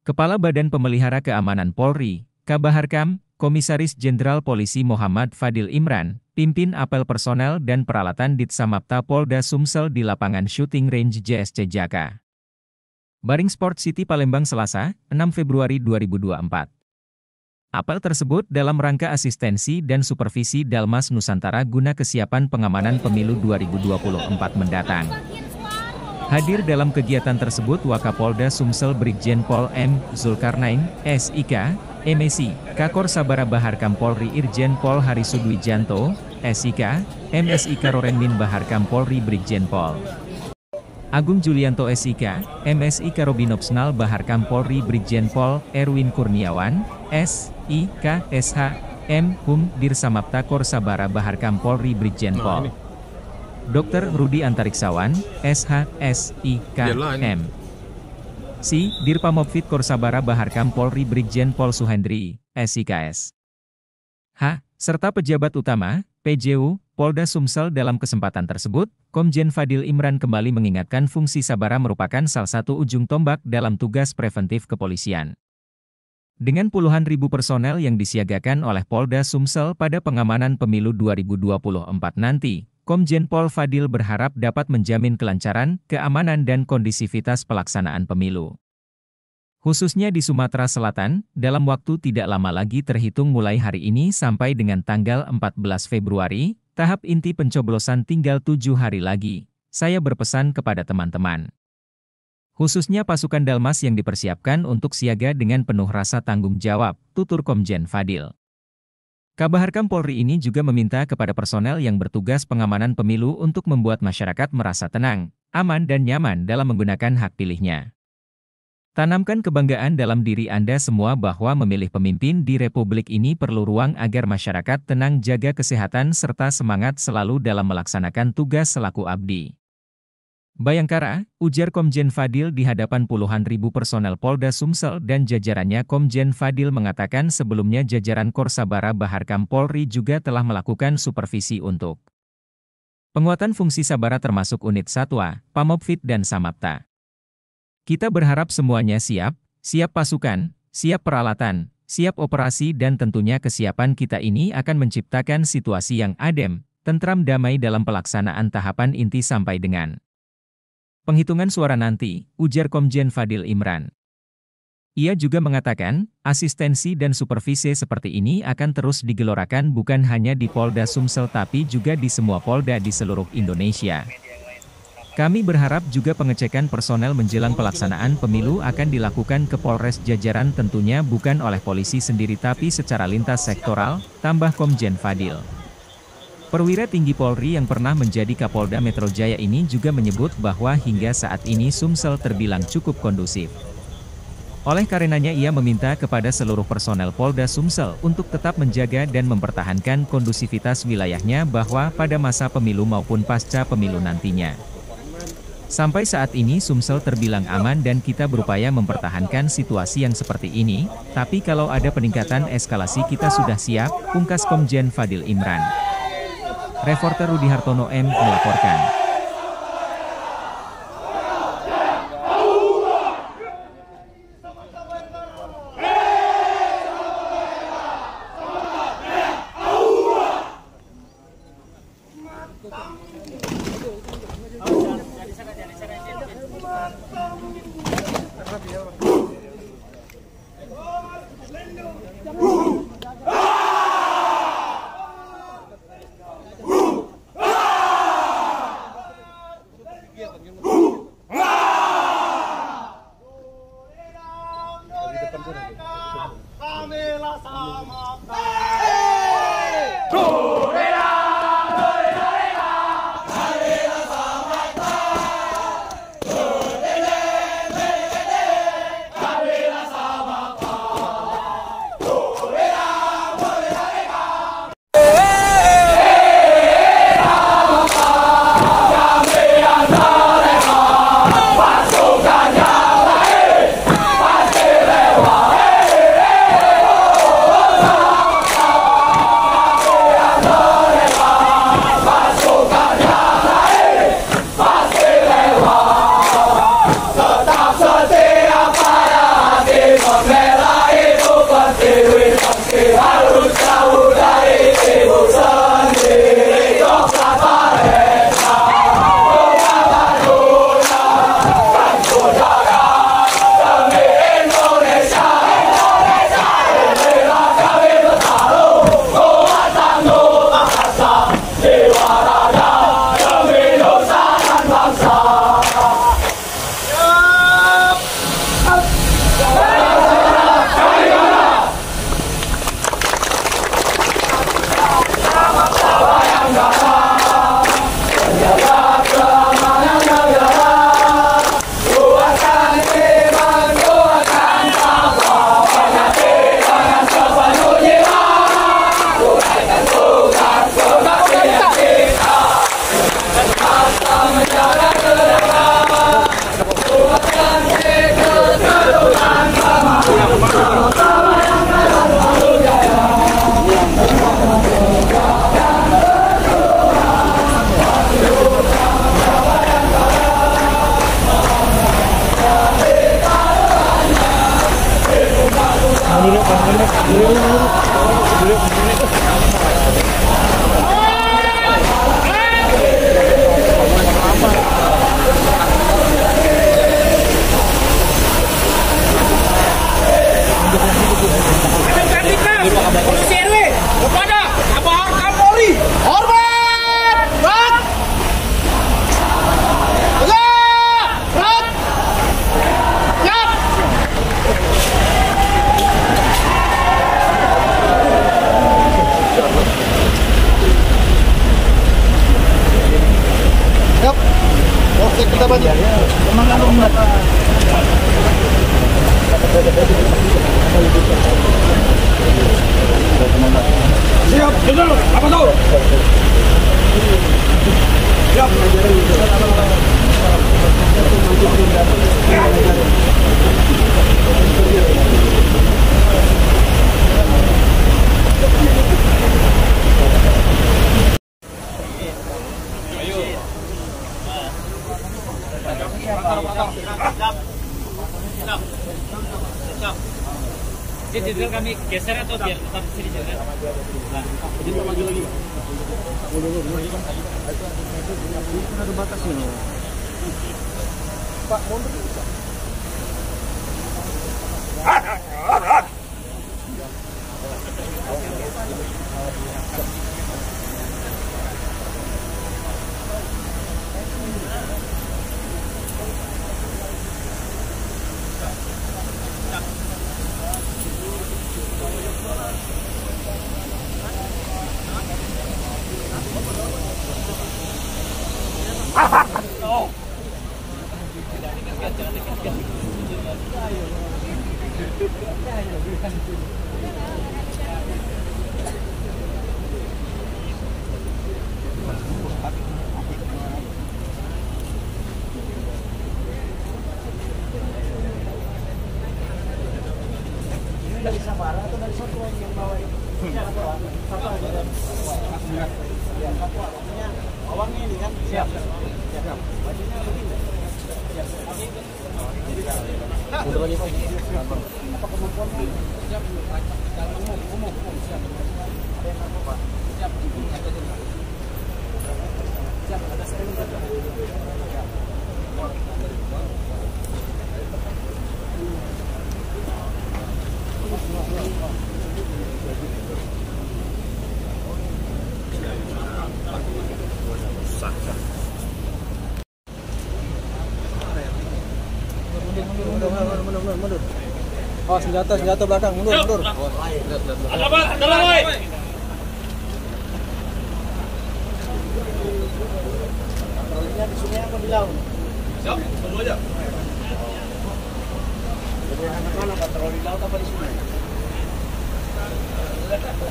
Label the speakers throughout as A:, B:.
A: Kepala Badan Pemelihara Keamanan Polri, Kabaharkam, Komisaris Jenderal Polisi Muhammad Fadil Imran, pimpin apel personel dan peralatan Ditsamapta Polda Sumsel di lapangan Shooting Range JSC Jaka Baring Sport City Palembang Selasa, 6 Februari 2024. Apel tersebut dalam rangka asistensi dan supervisi Dalmas Nusantara guna kesiapan pengamanan pemilu 2024 mendatang. Hadir dalam kegiatan tersebut Wakapolda Sumsel Brigjen Pol M. Zulkarnain, SIK, MSI, Kakor Sabara Baharkam Polri Irjen Pol Harisudwijanto, SIK, MSI Karorenmin Baharkam Polri Brigjen Pol Agung Julianto SIK, MSI Karobinopsnal Baharkam Polri Brigjen Pol Erwin Kurniawan, SIK, SH, M. Hum Dirsamapta Kor Sabara Baharkam Polri Brigjen Pol Dr. Rudi Antariksawan, SH, SIK, M. Si, Dirpamopfit Korsabara Baharkam Polri Brigjen Pol Suhendri, SIKS. H. Serta pejabat utama, PJU, Polda Sumsel. Dalam kesempatan tersebut, Komjen Fadil Imran kembali mengingatkan fungsi Sabara merupakan salah satu ujung tombak dalam tugas preventif kepolisian. Dengan puluhan ribu personel yang disiagakan oleh Polda Sumsel pada pengamanan pemilu 2024 nanti, Komjen Pol Fadil berharap dapat menjamin kelancaran, keamanan dan kondisivitas pelaksanaan pemilu. Khususnya di Sumatera Selatan, dalam waktu tidak lama lagi terhitung mulai hari ini sampai dengan tanggal 14 Februari, tahap inti pencoblosan tinggal 7 hari lagi. Saya berpesan kepada teman-teman, khususnya pasukan Dalmas yang dipersiapkan untuk siaga dengan penuh rasa tanggung jawab, tutur Komjen Fadil. Kabaharkam Polri ini juga meminta kepada personel yang bertugas pengamanan pemilu untuk membuat masyarakat merasa tenang, aman dan nyaman dalam menggunakan hak pilihnya. Tanamkan kebanggaan dalam diri Anda semua bahwa memilih pemimpin di Republik ini perlu ruang agar masyarakat tenang, jaga kesehatan serta semangat selalu dalam melaksanakan tugas selaku abdi. Bayangkara, ujar Komjen Fadil di hadapan puluhan ribu personel Polda Sumsel dan jajarannya. Komjen Fadil mengatakan sebelumnya jajaran Korsabara Baharkam Polri juga telah melakukan supervisi untuk penguatan fungsi Sabara termasuk unit Satwa, Pamopfit dan Samapta. Kita berharap semuanya siap pasukan, siap peralatan, siap operasi dan tentunya kesiapan kita ini akan menciptakan situasi yang adem, tentram damai dalam pelaksanaan tahapan inti sampai dengan penghitungan suara nanti, ujar Komjen Fadil Imran. Ia juga mengatakan, asistensi dan supervisi seperti ini akan terus digelorakan bukan hanya di Polda Sumsel tapi juga di semua Polda di seluruh Indonesia. Kami berharap juga pengecekan personel menjelang pelaksanaan pemilu akan dilakukan ke Polres jajaran tentunya bukan oleh polisi sendiri tapi secara lintas sektoral, tambah Komjen Fadil. Perwira tinggi Polri yang pernah menjadi Kapolda Metro Jaya ini juga menyebut bahwa hingga saat ini Sumsel terbilang cukup kondusif. Oleh karenanya ia meminta kepada seluruh personel Polda Sumsel untuk tetap menjaga dan mempertahankan kondusivitas wilayahnya bahwa pada masa pemilu maupun pasca pemilu nantinya. Sampai saat ini Sumsel terbilang aman dan kita berupaya mempertahankan situasi yang seperti ini, tapi kalau ada peningkatan eskalasi kita sudah siap, pungkas Komjen Fadil Imran. Reporter Rudi Hartono M. melaporkan.
B: Siap, betul. Apa tahu? Siap.
C: Jadi kami geser atau biar tetap di sini juga? Nah,
B: Jadi maju lagi. Ada batasnya. Pak, mundur bisa. Dari Sabara atau dari Satu yang bawa ini? Satu aja. Awangnya ini kan? Siap. Bajunya begini. Siap. Mundur lagi, Pak. Apa kemampuannya? Siap. Umum. Siap. Ada yang apa, Pak? Siap. Siap. Ada sekali juga. Mundur. Oh, senjata belakang, mundur.
C: ada Pak, ada Pak.
B: Patrolinya di sungai apa di laut?
C: Siap, tunggu aja.
B: Jadi anak-anak patroli di laut apa di sungai?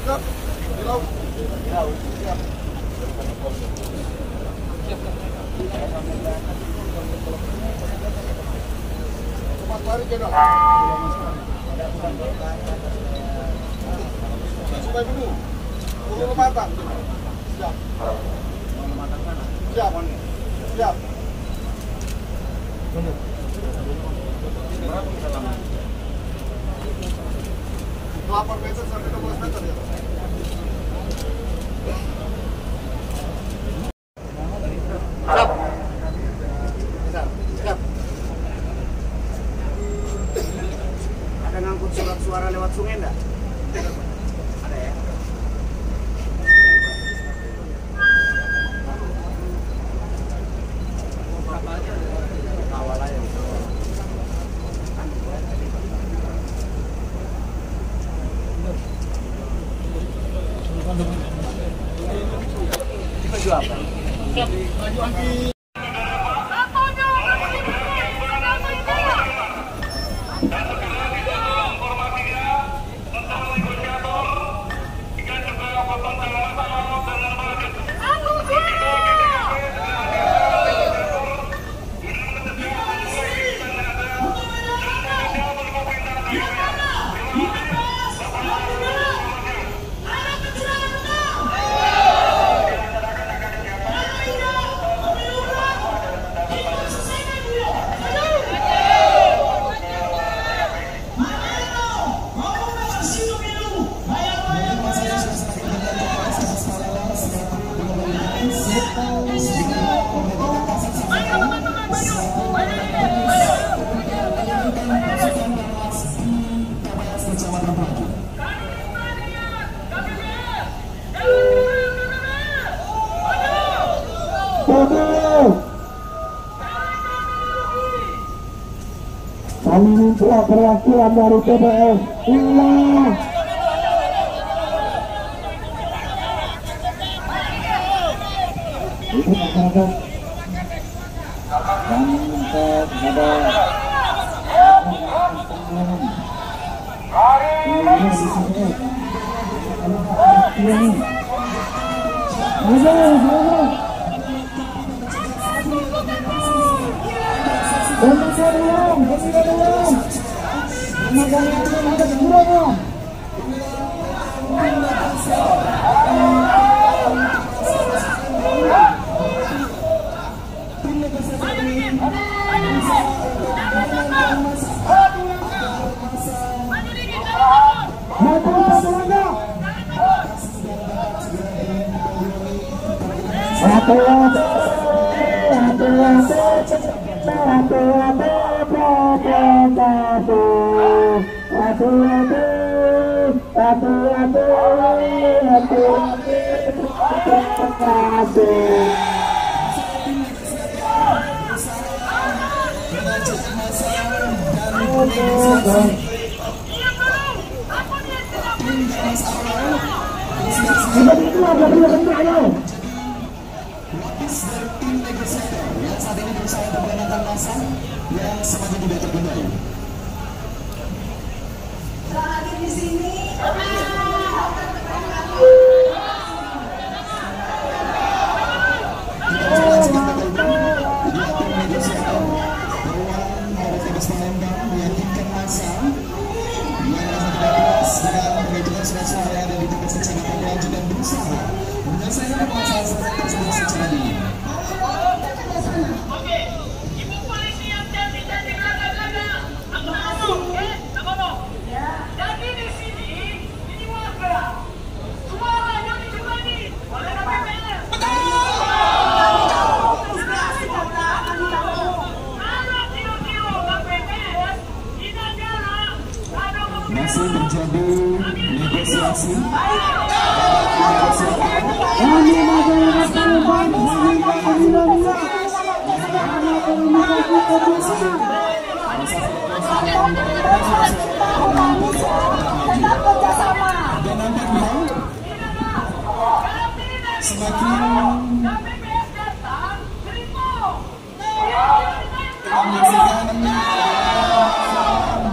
B: Siap, di laut. Di laut, siap. Mari jenderal. Supaya dulu. Turun matang. Siap. Siap. Siap. Berapa kita lama? 8 meter sampai 12 meter ya. Siap. Ada ngangkut surat suara lewat sungai enggak? Ada ya? Awal aja. Baju apa? Baju anti. Kami minta perwakilan dari TPS. Hilang. Itu masyarakat. Kami
D: Masih terjadi negosiasi.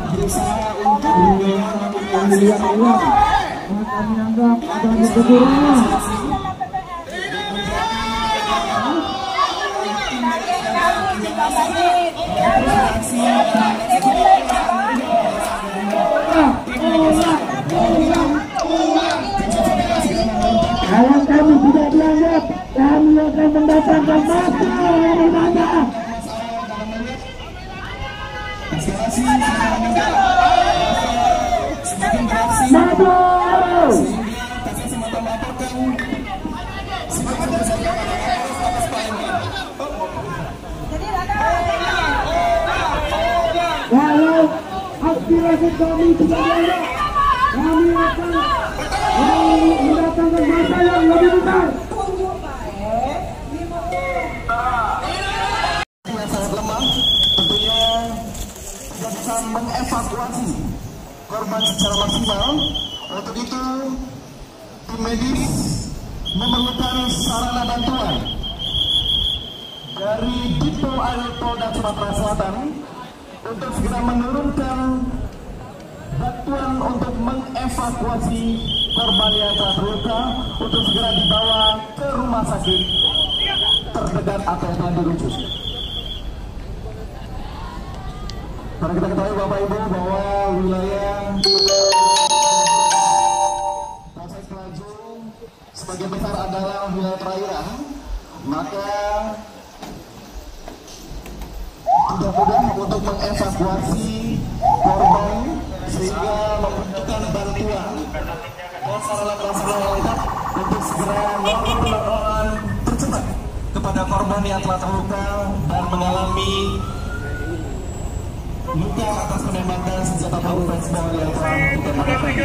D: Berusaha untuk melihat Allah, kami anggap adanya kekurangan. Kalau kami tidak dianggap, kami akan mendatangkan masa dari mana? Kalau aspirasi kami tidak ada, kami akan mendatangkan masa yang lebih besar. Yang sangat lemah, tentunya tidak bisa mengevakuasi korban secara maksimal. Untuk itu, tim medis memerlukan sarana bantuan dari Dito Air Polda Sumatera Selatan untuk segera menurunkan bantuan untuk mengevakuasi korban yang telah terluka untuk segera dibawa ke rumah sakit terdekat atau yang telah dirujuk. Karena kita ketahui Bapak Ibu bahwa wilayah Polsek Pelaju sebagian besar adalah wilayah perairan, maka tidak mudah untuk mengevakuasi korban sehingga membutuhkan bantuan dan sarana-prasarana lengkap untuk segera melakukan tercepat kepada korban yang telah terluka dan mengalami luka atas penembakan senjata peluru baseball yang telah ditembakkan.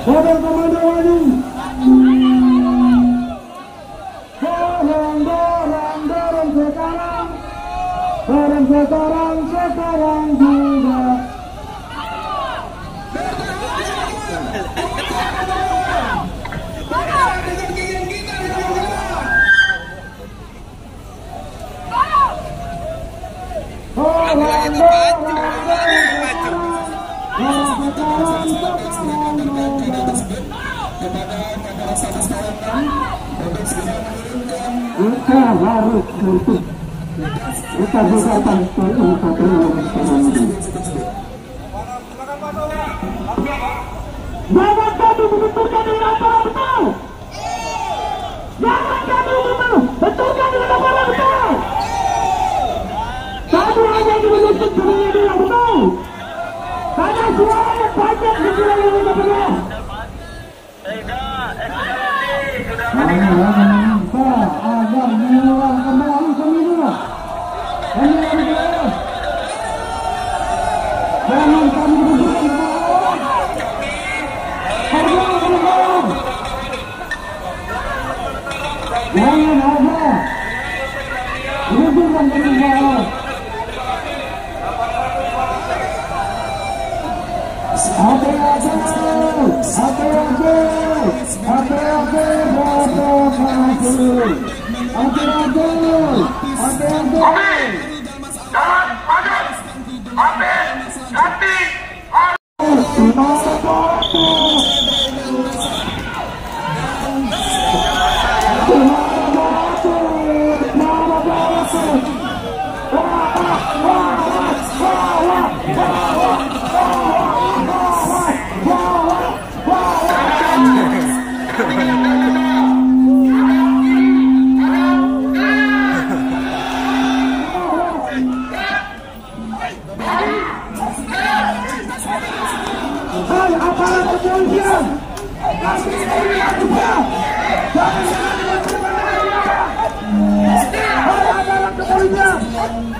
D: Bapak Komando Wadi, dorong sekarang juga. Kita harus untuk kita juga bantu untuk jangan kami menentukan dengan apa betul. Jangan kami menentukan dengan apa betul. Kami hanya menuntut dirinya dia betul. Karena suaranya banyak di wilayah ini betul. Agar mengulang kembali pemilu. Jangan kami menunjukkan jangan ada menunjukkan perubahan.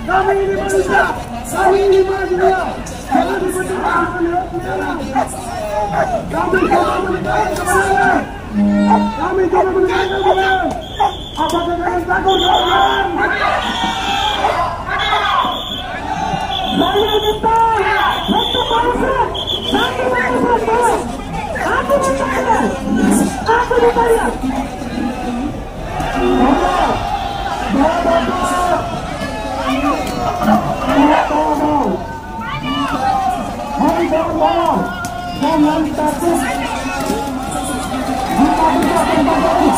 D: Kami ini manusia, kami ini manusia. Jangan dibenturkan dengan negara. Kami coba menekan kebenaran. Kami coba menekan kebenaran. Apakah kalian takut kawan? Saya minta untuk bangsa, satu bangsa. Aku bertanya, aku bertanya. Jangan takut. Kita bisa kembali.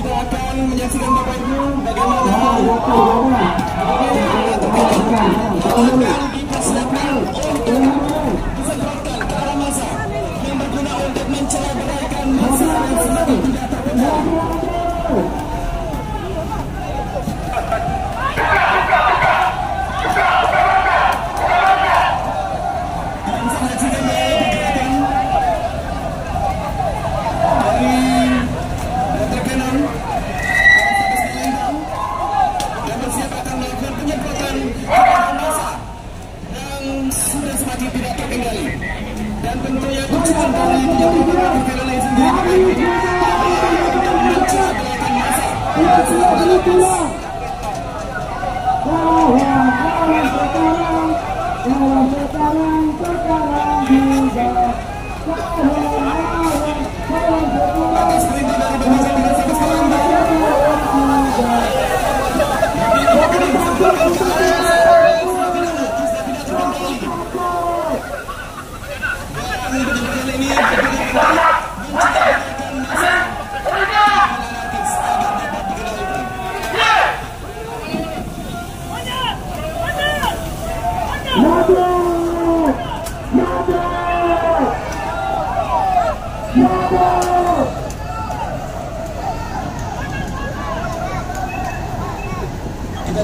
D: Apabila langsung menyaksikan Bapak Ibu bagaimana disebarkan ke arah massa yang berguna untuk mencelakakan massa yang sedang tidak terkendali. Sudah semakin tidak terkendali dan tentunya tujuan dari penyebaran virus sendiri untuk mencelakakan massa. Atas perintah dari Kita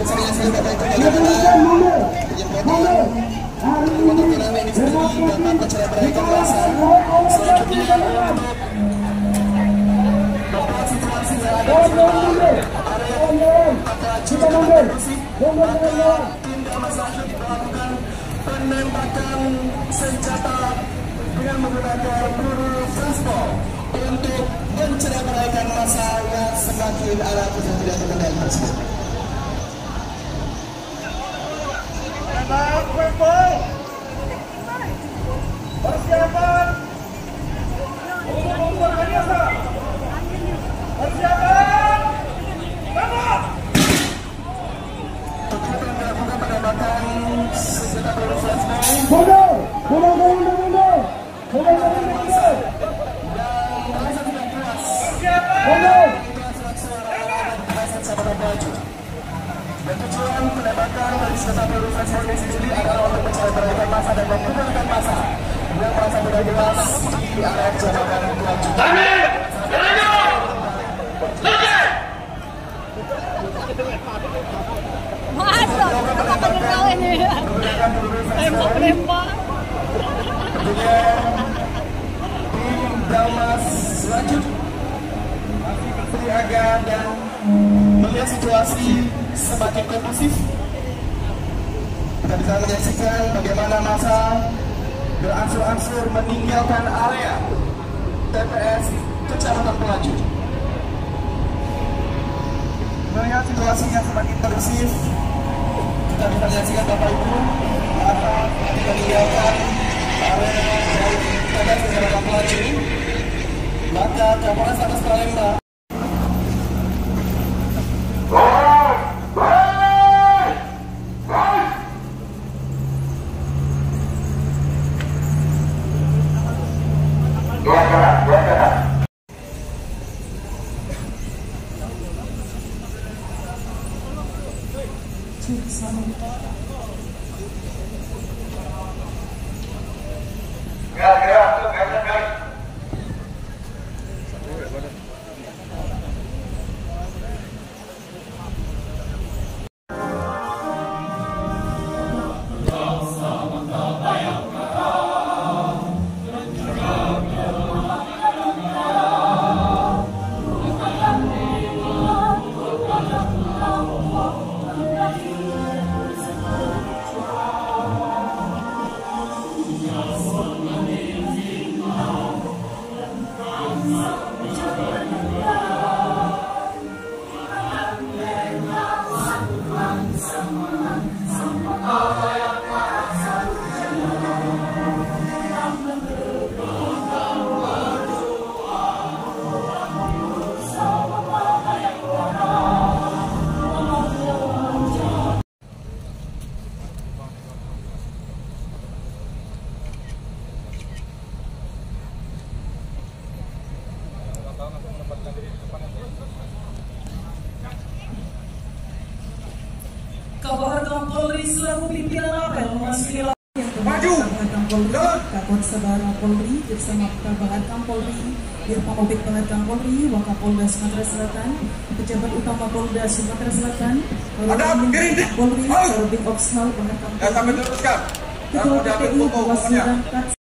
D: sering sekali Bapak Ibu jalan-jalan untuk turnamen ini sendiri dapat mencerai-beraikan masa. Selanjutnya untuk situasi yang ada di area apakah musik, maka tim Damar Sakit melakukan penembakan senjata dengan menggunakan peluru fastball untuk mencerai-beraikan masa yang semakin arah untuk tidak terkendali tersebut.
B: Persiapan untuk membuat biasa. Persiapan, tembak.
D: Untuk melakukan penembakan senjata peluru fastball
B: Mundur, mundur.
D: dan tujuan penembakan dari senjata peluru fastball ini sendiri adalah untuk mencerai-beraikan massa dan membubarkan massa yang merasa tidak jelas di area jabatan pelaju.
E: Masuk, apa kenal ini? Tembak.
D: Kemudian tim Dalmas Lanjut masih bersiaga dan melihat situasi semakin kondusif. Kita bisa menyaksikan bagaimana massa berangsur-angsur meninggalkan area TPS Kecamatan Pelaju. Melihat situasi yang semakin kondusif, kita bisa menyaksikan Bapak Ibu maka meninggalkan area dari TPS Kecamatan Pelaju. Maka Kapolres Atas Palembang
F: Kabaharkam Polri selaku pimpinan apel memasuki yang Kabaharkam Polri, Kapolres Sabara Polri bersama Kabaharkam Polri, Dirpamobit Kabaharkam Polri, Wakapolda Sumatera Selatan, Pejabat Utama Polda Sumatera Selatan, Polri, Kabit Opsal Kabaharkam Polri, Ketua KPU Bawaslu dan Kat.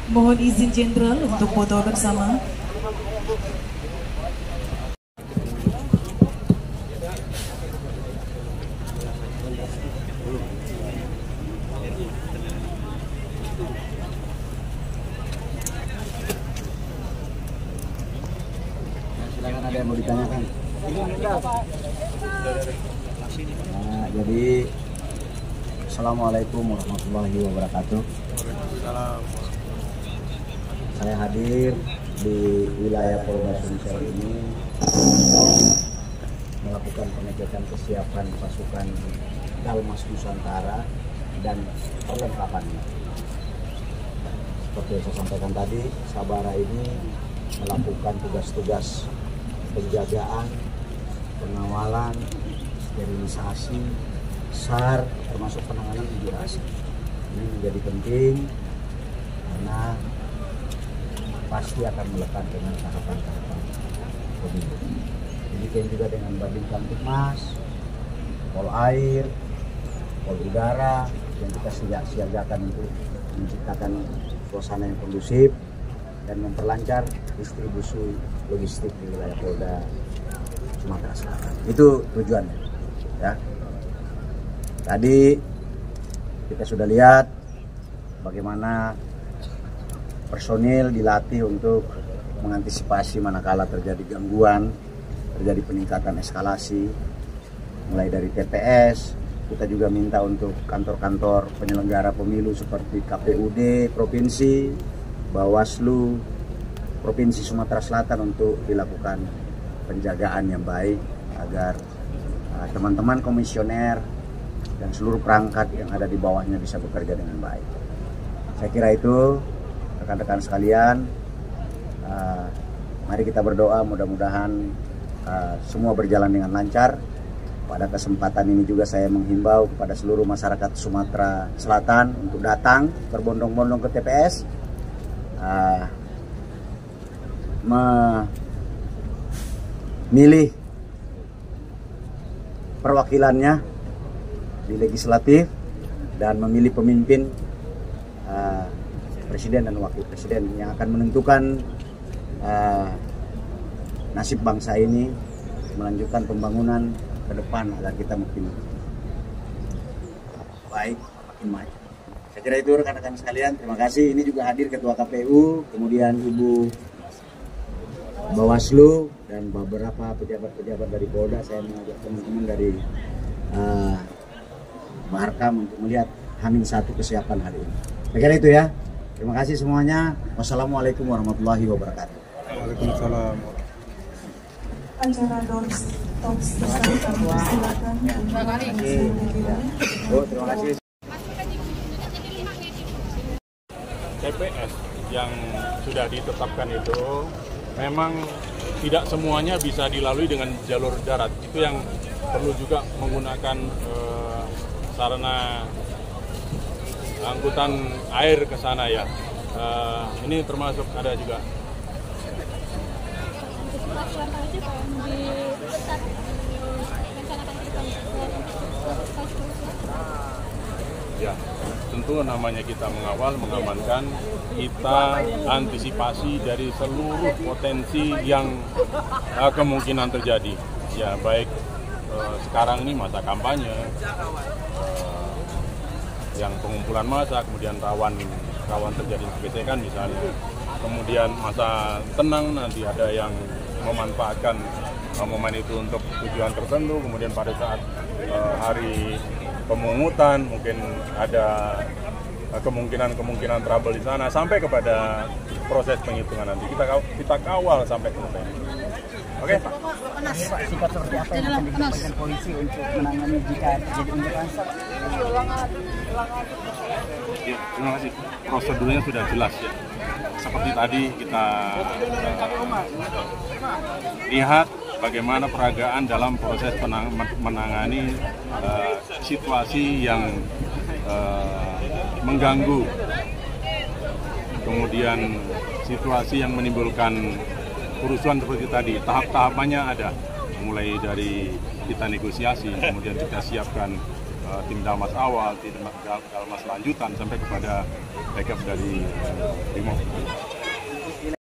F: Mohon izin Jenderal untuk foto bersama.
G: Silakan, ada yang mau ditanyakan. Nah, jadi Assalamualaikum warahmatullahi wabarakatuh. Saya hadir di wilayah Polda Sumsel ini melakukan pengecekan kesiapan pasukan Dalmas Nusantara dan perlengkapannya. Seperti yang saya sampaikan tadi, Sabara ini melakukan tugas-tugas penjagaan, pengawalan, sterilisasi sosialisasi, SAR, termasuk penanganan unjuk rasa. Ini menjadi penting karena pasti akan melekat dengan tahapan-tahapan pemilu. Demikian juga dengan Babin Kamtipmas, Polair, Pol Udara yang kita siagakan untuk menciptakan suasana yang kondusif dan memperlancar distribusi logistik di wilayah Polda Sumatera Selatan. Itu tujuannya. Ya. Tadi kita sudah lihat bagaimana personil dilatih untuk mengantisipasi manakala terjadi gangguan, terjadi peningkatan eskalasi, mulai dari TPS. Kita juga minta untuk kantor-kantor penyelenggara pemilu seperti KPUD Provinsi, Bawaslu Provinsi Sumatera Selatan untuk dilakukan penjagaan yang baik agar teman-teman komisioner dan seluruh perangkat yang ada di bawahnya bisa bekerja dengan baik. Saya kira itu rekan-rekan sekalian, mari kita berdoa mudah-mudahan semua berjalan dengan lancar. Pada kesempatan ini juga saya menghimbau kepada seluruh masyarakat Sumatera Selatan untuk datang berbondong-bondong ke TPS, memilih perwakilannya di legislatif dan memilih pemimpin presiden dan wakil presiden yang akan menentukan nasib bangsa ini, melanjutkan pembangunan ke depan agar kita makin baik, makin maju. Saya kira itu rekan-rekan sekalian, terima kasih. Ini juga hadir Ketua KPU, kemudian Ibu Bawaslu dan beberapa pejabat-pejabat dari Polda. Saya mengajak teman-teman dari Barkam untuk melihat H-1 kesiapan hari ini. Saya kira itu ya. Terima kasih semuanya. Wassalamualaikum warahmatullahi wabarakatuh.
H: Waalaikumsalam.
F: Acara Talks bersama kami silakan.
G: Terima kasih.
H: TPS yang sudah ditetapkan itu memang tidak semuanya bisa dilalui dengan jalur darat. Itu yang perlu juga menggunakan sarana angkutan air ke sana ya. Ini termasuk ada juga. Ya, tentu namanya kita mengawal, mengamankan, kita antisipasi dari seluruh potensi yang kemungkinan terjadi. Ya, baik sekarang ini masa kampanye, yang pengumpulan massa, kemudian rawan terjadi gesekan misalnya. Kemudian masa tenang, nanti ada yang memanfaatkan momen itu untuk tujuan tertentu. Kemudian pada saat hari pemungutan mungkin ada kemungkinan trouble di sana sampai kepada proses penghitungan nanti. Kita kawal sampai selesai. Oke.
B: Pak, sikap seperti apa yang akan dilakukan polisi untuk menangani jika terjadi unjuk rasa?
H: Ya, terima kasih. Prosedurnya sudah jelas ya. Seperti tadi kita lihat bagaimana peragaan dalam proses menangani situasi yang mengganggu, kemudian situasi yang menimbulkan kerusuhan seperti tadi. Tahap-tahapannya ada, mulai dari kita negosiasi, kemudian kita siapkan tim dalmas awal, tim dalmas lanjutan, sampai kepada backup dari Brimob.